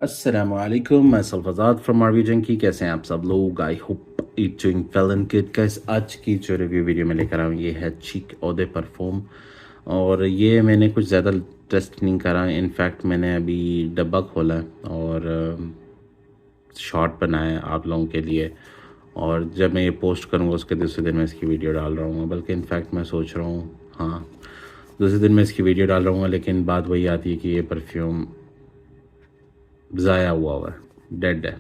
अस्सलामुअलैकुम, मैं सल्फ़ाज़ाद from RV junkie. कैसे हैं आप सब लोग? I hope it doing well and good guys. आज की जो रिव्यू वीडियो में लेकर आया हूँ ये है चीक ओदे परफ्यूम। और ये मैंने कुछ ज़्यादा टेस्ट नहीं करा, इनफैक्ट मैंने अभी डब्बा खोला है और शॉर्ट बनाया है आप लोगों के लिए। और जब मैं ये पोस्ट करूँगा उसके दूसरे दिन मैं इसकी वीडियो डाल रहा हूँ, बल्कि इनफैक्ट मैं सोच रहा हूँ, हाँ, दूसरे दिन मैं इसकी वीडियो डाल रहा हूँ। लेकिन बात वही आती है कि ये परफ्यूम ज़ाया हुआ है, डेड है।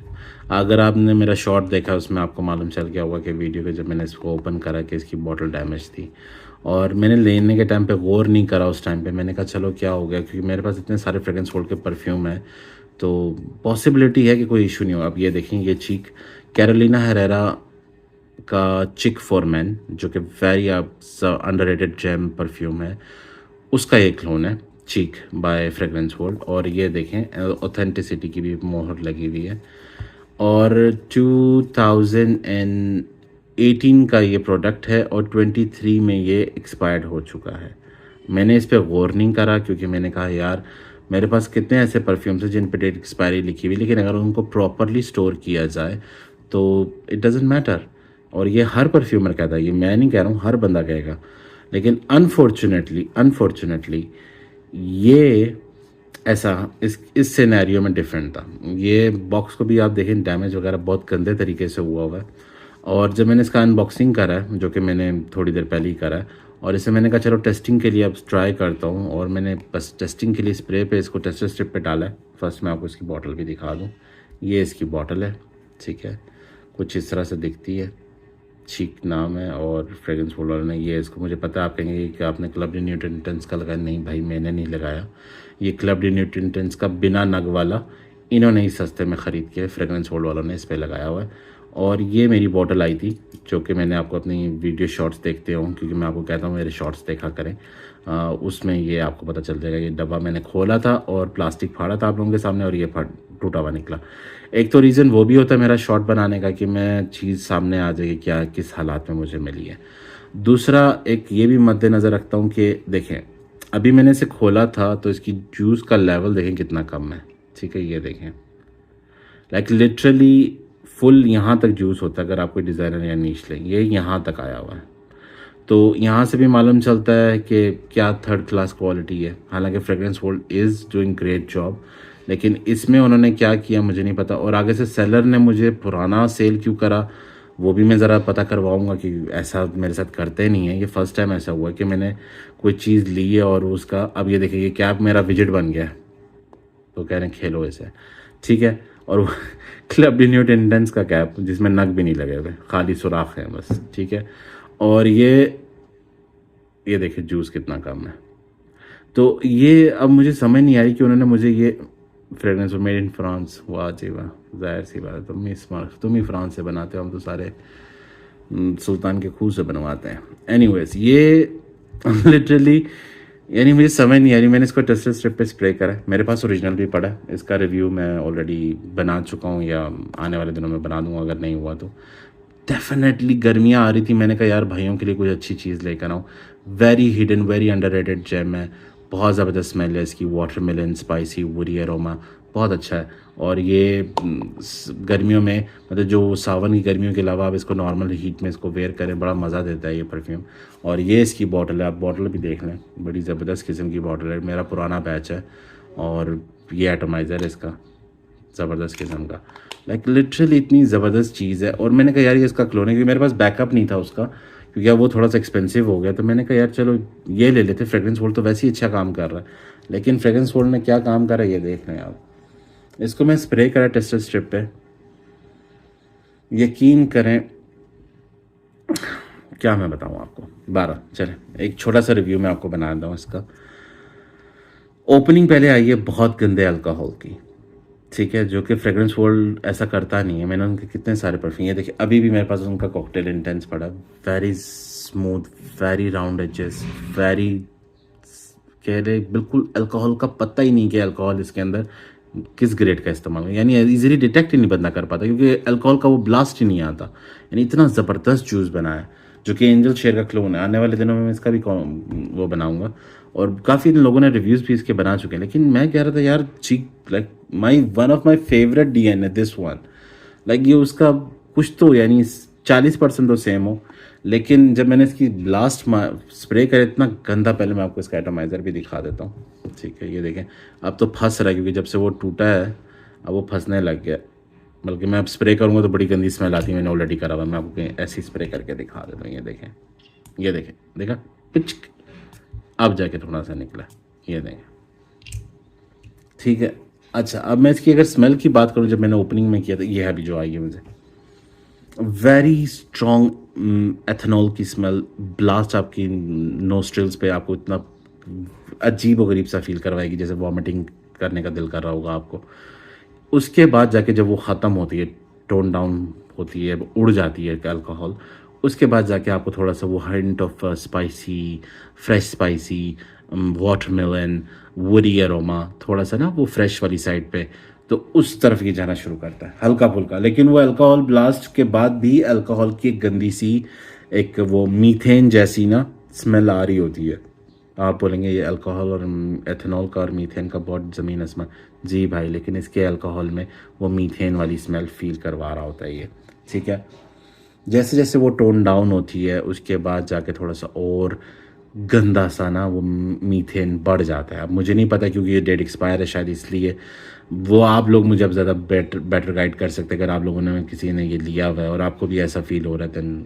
अगर आपने मेरा शॉर्ट देखा उसमें आपको मालूम चल गया होगा कि वीडियो के जब मैंने इसको ओपन करा कि इसकी बॉटल डैमेज थी। और मैंने लेने के टाइम पे गौर नहीं करा उस टाइम पे, मैंने कहा चलो क्या हो गया, क्योंकि मेरे पास इतने सारे फ्रेगरेंस होल्ड के परफ्यूम है तो पॉसिबिलिटी है कि कोई इशू नहीं हो। अब ये देखें, ये चीक कैरोलिना हेरेरा का चिक फॉर मैन, जो कि वेरी अंडररेटेड जेम परफ्यूम है, उसका एक क्लोन है चीक बाय फ्रेगरेंस वर्ल्ड। और ये देखें ऑथेंटिसिटी की भी मोहर लगी हुई है। और 2018 का ये प्रोडक्ट है और 23 में ये एक्सपायर्ड हो चुका है। मैंने इस पर गौर नहीं करा क्योंकि मैंने कहा यार मेरे पास कितने ऐसे परफ्यूम्स हैं जिन पर डेट एक्सपायरी लिखी हुई, लेकिन अगर उनको प्रॉपरली स्टोर किया जाए तो इट डजेंट मैटर। और ये हर परफ्यूमर कहता है, ये मैं नहीं कह रहा हूँ, हर बंदा कहेगा। लेकिन अनफॉर्चुनेटली ये ऐसा इस सिनेरियो में डिफरेंट था। ये बॉक्स को भी आप देखें, डैमेज वगैरह बहुत गंदे तरीके से हुआ है। और जब मैंने इसका अनबॉक्सिंग करा है, जो कि मैंने थोड़ी देर पहले ही करा है, और इसे मैंने कहा चलो टेस्टिंग के लिए अब ट्राई करता हूँ, और मैंने बस टेस्टिंग के लिए स्प्रे पे इसको टेस्टर स्ट्रिप पे डाला है। फर्स्ट मैं आपको इसकी बॉटल भी दिखा दूँ। ये इसकी बॉटल है, ठीक है, कुछ इस तरह से दिखती है। चीक नाम है और फ्रेगरेंस वाला ने ये इसको, मुझे पता है आप कहेंगे कि आपने क्लब डी न्यूट्रिएंट्स का लगाया। नहीं भाई, मैंने नहीं लगाया। ये क्लब डी न्यूट्रिएंट्स का बिना नग वाला इन्होंने ही सस्ते में ख़रीद के फ्रेगरेंस होल्ड वालों ने इस पर लगाया हुआ है। और ये मेरी बॉटल आई थी, जो कि मैंने आपको अपनी वीडियो शॉर्ट्स देखते हो, क्योंकि मैं आपको कहता हूँ मेरे शॉर्ट्स देखा करें। उसमें ये आपको पता चल जाएगा। ये डब्बा मैंने खोला था और प्लास्टिक फाड़ा था आप लोगों के सामने, और ये टूटा हुआ निकला। एक तो रीज़न वो भी होता है मेरा शॉर्ट बनाने का कि मैं चीज़ सामने आ जाएगी क्या, किस हालात में मुझे मिली है। दूसरा एक ये भी मद्देनज़र रखता हूँ कि देखें, अभी मैंने इसे खोला था तो इसकी जूस का लेवल देखें कितना कम है, ठीक है। ये देखें, लाइक लिटरली फुल यहाँ तक जूस होता है अगर आप कोई डिज़ाइनर या नीच लें। ये यहाँ तक आया हुआ है, तो यहाँ से भी मालूम चलता है कि क्या थर्ड क्लास क्वालिटी है। हालांकि fragrance world is doing great job, लेकिन इसमें उन्होंने क्या किया मुझे नहीं पता। और आगे से सेलर ने मुझे पुराना सेल क्यों करा वो भी मैं ज़रा पता करवाऊँगा, कि ऐसा मेरे साथ करते नहीं है। ये फ़र्स्ट टाइम ऐसा हुआ कि मैंने कोई चीज़ ली है और उसका, अब ये देखिए, ये कैप मेरा विजिट बन गया है, तो कह रहे हैं खेलो इसे, ठीक है। और क्लब डी न्यूट्रिएंट्स का कैप जिसमें नग भी नहीं लगे हुए, खाली सुराख है बस, ठीक है। और ये देखिए जूस कितना कम है। तो ये अब मुझे समझ नहीं आई कि उन्होंने मुझे ये फ्रेगरेंस मेड इन फ्रांस, वाह जी वाह, ज़ाहिर सी बात है तुम ही फ्रांस से बनाते हो, हम तो सारे सुल्तान के खूह से बनवाते हैं। एनीवेज ये लिटरली, यानी मुझे समझ नहीं आ रही। मैंने इसको टेस्टर स्ट्रिप पे स्प्रे करा है, मेरे पास ओरिजिनल भी पड़ा है। इसका रिव्यू मैं ऑलरेडी बना चुका हूँ, या आने वाले दिनों में बना दूंगा अगर नहीं हुआ तो। डेफिनेटली गर्मियाँ आ रही थी, मैंने कहा यार भाइयों के लिए कुछ अच्छी चीज़ लेकर आऊँ। Very hidden, very underrated gem है, बहुत ज़बरदस्त स्मेल है इसकी। वाटरमेलन, स्पाइसी, वुडी एरोमा, बहुत अच्छा है। और ये गर्मियों में, मतलब जो सावन की गर्मियों के अलावा आप इसको नॉर्मल हीट में इसको वेयर करें, बड़ा मज़ा देता है ये परफ्यूम। और ये इसकी बॉटल है, आप बॉटल भी देख लें, बड़ी ज़बरदस्त किस्म की बॉटल है, मेरा पुराना बैच है। और ये एटमाइज़र है इसका, ज़बरदस्त किस्म का, लाइक लिटरली इतनी ज़बरदस्त चीज़ है। और मैंने कहा यार ये इसका क्लोन है, क्योंकि मेरे पास बैकअप नहीं था उसका, क्योंकि अब वो थोड़ा सा एक्सपेंसिव हो गया। तो मैंने कहा यार चलो ये ले लेते, फ्रेगरेंस वर्ल्ड तो वैसे ही अच्छा काम कर रहा है। लेकिन फ्रेगरेंस वर्ल्ड ने क्या काम करा ये देख लें आप। इसको मैं स्प्रे करा टेस्टर स्ट्रिप पे, यकीन करें, क्या मैं बताऊँ आपको, 12 चले एक छोटा सा रिव्यू मैं आपको बना देता हूँ इसका। ओपनिंग पहले आई है बहुत गंदे अल्कोहल की, ठीक है, जो कि फ्रेगरेंस वर्ल्ड ऐसा करता नहीं है। मैंने उनके कितने सारे परफ्यूम, ये देखिए अभी भी मेरे पास उनका कॉकटेल इंटेंस पड़ा, very smooth, very round edges, very, कह रहे बिल्कुल अल्कोहल का पता ही नहीं कि अल्कोहल इसके अंदर किस ग्रेड का इस्तेमाल है। यानी इजीली डिटेक्ट ही नहीं बंदा कर पाता, क्योंकि अल्कोहल का वो ब्लास्ट ही नहीं आता। यानी इतना ज़बरदस्त जूस बना है, जो कि एंजल शेयर का क्लोन है। आने वाले दिनों में मैं इसका भी वो बनाऊंगा। और काफ़ी लोगों ने रिव्यूज़ भी इसके बना चुके हैं, लेकिन मैं कह रहा था यार चीक like one of my favourite DN है दिस वन। लाइक ये उसका कुछ तो यानी 40% तो सेम हो, लेकिन जब मैंने इसकी ब्लास्ट स्प्रे करा इतना गंदा, पहले मैं आपको इसका एटमाइज़र भी दिखा देता हूँ। ठीक है, ये देखें, अब तो फंस रहा है क्योंकि जब से वो टूटा है अब वो फंसने लग गया। बल्कि मैं अब स्प्रे करूँगा तो बड़ी गंदी स्मेल आती है, मैंने ऑलरेडी करा हुआ। मैं आपको कहीं ऐसी स्प्रे करके दिखा देता हूँ। ये देखें, ये देखें, देखा पिचक, अब जाके थोड़ा सा निकला, ये देखें। ठीक है, अच्छा अब मैं इसकी अगर स्मेल की बात करूँ, जब मैंने ओपनिंग में किया था, ये है अभी जो आई है मुझे, वेरी स्ट्रॉन्ग एथेनॉल की स्मेल। ब्लास्ट आपकी नोस्ट्रिल्स पे आपको इतना अजीब और गरीब सा फील करवाएगी जैसे वॉमिटिंग करने का दिल कर रहा होगा आपको। उसके बाद जाके जब वो ख़त्म होती है, टोन डाउन होती है, उड़ जाती है अल्कोहल, उसके बाद जाके आपको थोड़ा सा वो hint of spicy, fresh spicy, watermelon, woody aroma, थोड़ा सा ना वो फ्रेश वाली साइड पे, तो उस तरफ ये जाना शुरू करता है हल्का फुल्का। लेकिन वो अल्कोहल ब्लास्ट के बाद भी अल्कोहल की एक गंदी सी एक वो मीथेन जैसी ना स्मेल आ रही होती है। आप बोलेंगे ये अल्कोहल और एथेनॉल का और मीथेन का बहुत ज़मीन आसमान। जी भाई, लेकिन इसके अल्कोहल में वो मीथेन वाली स्मेल फील करवा रहा होता है ये। ठीक है, जैसे जैसे वो टोन डाउन होती है उसके बाद जाके थोड़ा सा और गंदा सा ना वो मीथेन बढ़ जाता है। अब मुझे नहीं पता क्योंकि ये डेट एक्सपायर है शायद, इसलिए वो आप लोग मुझे अब ज़्यादा बेटर गाइड कर सकते हैं। अगर आप लोगों ने किसी ने ये लिया हुआ है और आपको भी ऐसा फील हो रहा है दैन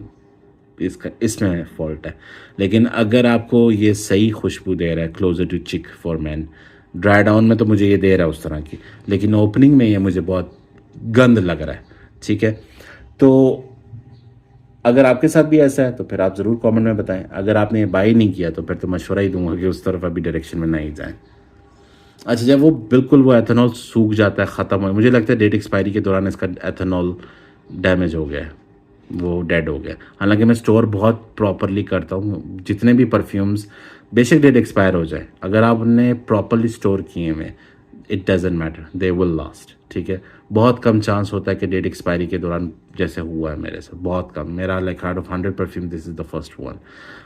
इसमें फॉल्ट है। लेकिन अगर आपको ये सही खुशबू दे रहा है, क्लोजर टू चिक फॉर मैन, ड्राई डाउन में तो मुझे ये दे रहा है उस तरह की, लेकिन ओपनिंग में ये मुझे बहुत गंद लग रहा है। ठीक है, तो अगर आपके साथ भी ऐसा है तो फिर आप ज़रूर कमेंट में बताएं। अगर आपने ये बाई नहीं किया तो फिर तो मशवरा ही दूंगा कि उस तरफ अभी डायरेक्शन में नहीं जाएं। अच्छा, जब वो बिल्कुल वो एथेनॉल सूख जाता है, ख़त्म हो, मुझे लगता है डेट एक्सपायरी के दौरान इसका एथेनॉल डैमेज हो गया है, वो डेड हो गया। हालांकि मैं स्टोर बहुत प्रॉपरली करता हूँ, जितने भी परफ्यूम्स बेशक डेट एक्सपायर हो जाए, अगर आपने प्रॉपरली स्टोर किए हुए, it doesn't matter, they will last. ठीक है, बहुत कम चांस होता है कि डेट एक्सपायरी के दौरान, जैसे हुआ है मेरे से, बहुत कम। मेरा like out of 100 perfume this is the first one.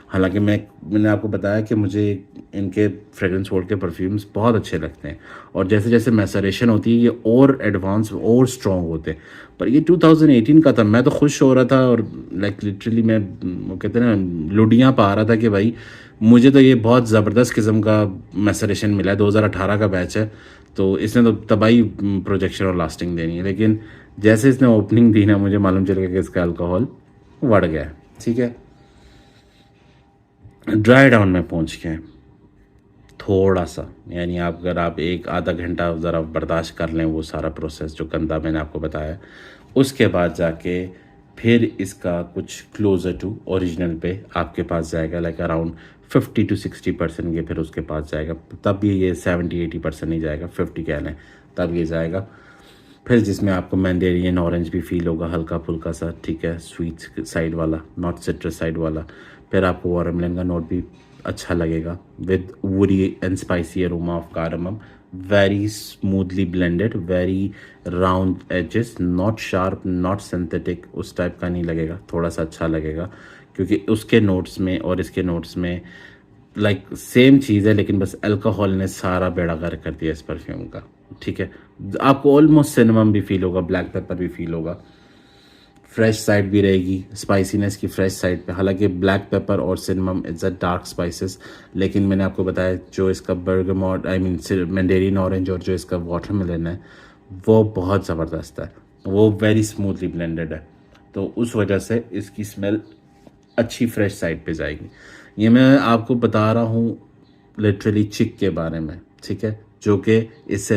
हालांकि मैंने आपको बताया कि मुझे इनके फ्रेगरेंस वर्ल्ड के परफ्यूम्स बहुत अच्छे लगते हैं, और जैसे जैसे मैसरेशन होती है ये और एडवांस और स्ट्रॉन्ग होते हैं। पर ये 2018 का था, मैं तो खुश हो रहा था और लाइक लिटरली मैं, वो कहते हैं ना, लुडियाँ पा रहा था कि भाई मुझे तो ये बहुत ज़बरदस्त किस्म का मैसरेशन मिला है। 2018 का बैच है तो इसने तो तबाही प्रोजेक्शन और लास्टिंग देनी है। लेकिन जैसे इसने ओपनिंग दी ना, मुझे मालूम चल गया कि इसका अल्कोहल बढ़ गया है। ठीक है, ड्राई डाउन में पहुंच के थोड़ा सा, यानी आप अगर आप एक आधा घंटा ज़रा बर्दाश्त कर लें वो सारा प्रोसेस जो गंदा मैंने आपको बताया, उसके बाद जाके फिर इसका कुछ क्लोज़र टू ओरिजिनल पे आपके पास जाएगा, लाइक अराउंड 50 to 60% ये फिर उसके पास जाएगा। तब भी ये 70-80% नहीं जाएगा, 50 कह लें, तब ये जाएगा। फिर जिसमें आपको मैंडेरियन ऑरेंज भी फील होगा हल्का फुल्का सा। ठीक है, स्वीट साइड वाला, नॉट सिट्रस साइड वाला। फिर आपको वाटरमेलन का नोट भी अच्छा लगेगा with woody and spicy aroma of cardamom, very smoothly blended, very round edges, not sharp, not synthetic, उस टाइप का नहीं लगेगा, थोड़ा सा अच्छा लगेगा क्योंकि उसके नोट्स में और इसके नोट्स में लाइक सेम चीज़ है, लेकिन बस अल्कोहल ने सारा बेड़ा गर्क कर दिया इस परफ्यूम का। ठीक है, आपको ऑलमोस्ट सिनेमम भी फील होगा, ब्लैक पेपर भी फील होगा, फ्रेश साइड भी रहेगी, स्पाइसीनेस की फ्रेश साइड पे। हालांकि ब्लैक पेपर और cinnamon it's a dark spices, लेकिन मैंने आपको बताया जो इसका bergamot, I mean Mandarin orange और जो इसका वाटरमेलन है वो बहुत ज़बरदस्त है, वो वेरी स्मूथली ब्लेंडेड है, तो उस वजह से इसकी स्मेल अच्छी फ्रेश साइड पे जाएगी। ये मैं आपको बता रहा हूँ लिटरली चिक के बारे में। ठीक है, जो कि इससे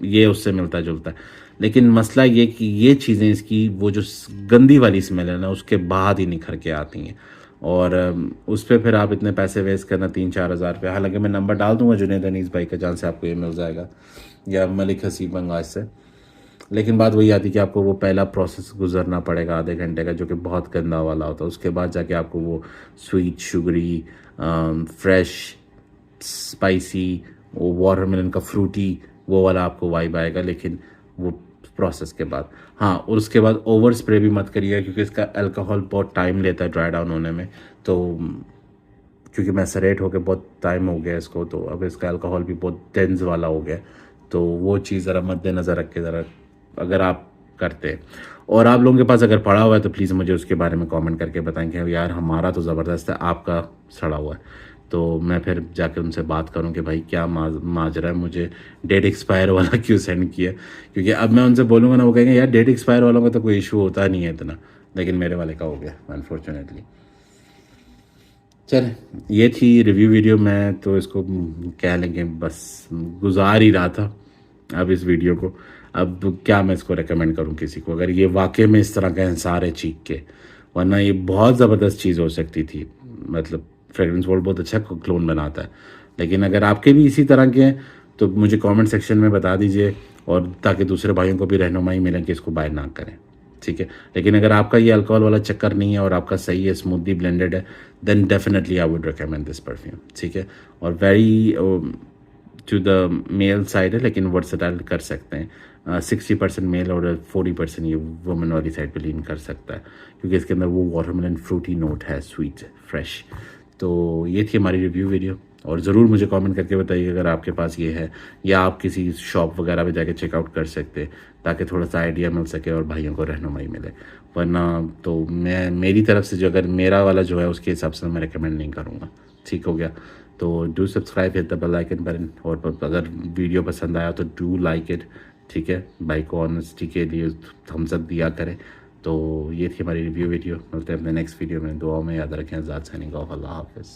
ये उससे मिलता जुलता है, लेकिन मसला ये कि ये चीज़ें इसकी वो जो गंदी वाली स्मेल है ना उसके बाद ही निखर के आती हैं, और उस पर फिर आप इतने पैसे वेस्ट करना 3-4 हज़ार रुपये। हालांकि मैं नंबर डाल दूंगा जुनैद अनीस भाई का, जहाँ से आपको ये मिल जाएगा, या मलिक हसीब बंगाल से। लेकिन बात वही आती कि आपको वो पहला प्रोसेस गुजरना पड़ेगा आधे घंटे का, जो कि बहुत गंदा वाला होता है। उसके बाद जाके आपको वो स्वीट, शुगरी, फ्रेश, स्पाइसी, वो वाटरमेलन का फ्रूटी, वो वाला आपको वाइब आएगा, लेकिन वो प्रोसेस के बाद। हाँ, और उसके बाद ओवर स्प्रे भी मत करिए क्योंकि इसका अल्कोहल बहुत टाइम लेता है ड्राई डाउन होने में, तो क्योंकि मैसरेट होकर बहुत टाइम हो गया इसको, तो अब इसका अल्कोहल भी बहुत डेंस वाला हो गया। तो वो चीज़ ज़रा मद्देनज़र रख के ज़रा अगर आप करते हैं और आप लोगों के पास अगर पड़ा हुआ है तो प्लीज़ मुझे उसके बारे में कमेंट करके बताएं कि यार हमारा तो ज़बरदस्त है, आपका सड़ा हुआ है। तो मैं फिर जाके उनसे बात करूं कि भाई क्या माजरा है, मुझे डेट एक्सपायर वाला क्यों सेंड किया। क्योंकि अब मैं उनसे बोलूँगा ना, वो कहेंगे यार डेट एक्सपायर वालों का तो कोई इशू होता नहीं है इतना, लेकिन मेरे वाले का हो गया अनफॉर्चुनेटली। चल ये थी रिव्यू वीडियो, मैं तो इसको कह लेंगे बस गुजार ही रहा था अब इस वीडियो को। अब क्या मैं इसको रेकमेंड करूं किसी को, अगर ये वाकई में इस तरह का इंसार है चीख के, वरना ये बहुत ज़बरदस्त चीज़ हो सकती थी। मतलब फ्रेगरेंस वर्ल्ड बहुत अच्छा क्लोन बनाता है, लेकिन अगर आपके भी इसी तरह के हैं तो मुझे कमेंट सेक्शन में बता दीजिए, और ताकि दूसरे भाइयों को भी रहनुमाई मिले कि इसको बाय ना करें, ठीक है। लेकिन अगर आपका ये अल्कोहल वाला चक्कर नहीं है और आपका सही है, स्मूथली ब्लेंडेड है, then definitely I would recommend this perfume, ठीक है। और very to the male side है, लेकिन वर्सेटाइल कर सकते हैं। 60% मेल और 40% ये वुमेन वाली साइड पे लीन कर सकता है, क्योंकि इसके अंदर वो वाटरमेलन फ्रूटी नोट है, स्वीट फ्रेश। तो ये थी हमारी रिव्यू वीडियो, और ज़रूर मुझे कमेंट करके बताइए अगर आपके पास ये है, या आप किसी शॉप वगैरह पे जाके चेकआउट कर सकते हैं, ताकि थोड़ा सा आइडिया मिल सके और भाइयों को रहनुमाई मिले। वरना तो मैं मेरी तरफ से जो, अगर मेरा वाला जो है उसके हिसाब से मैं रिकमेंड नहीं करूँगा, ठीक हो गया। तो do subscribe, hit the bell icon button, और अगर वीडियो पसंद आया तो डू लाइक इट, ठीक है। भाई को ऑनेस्टी के लिए थम्स अप दिया करें। तो ये थी हमारी रिव्यू वीडियो, मिलते हैं अपने नेक्स्ट वीडियो में। दुआ में याद रखें, आज़ाद साइनिंग ऑफ, अल्लाह हाफ़िज़।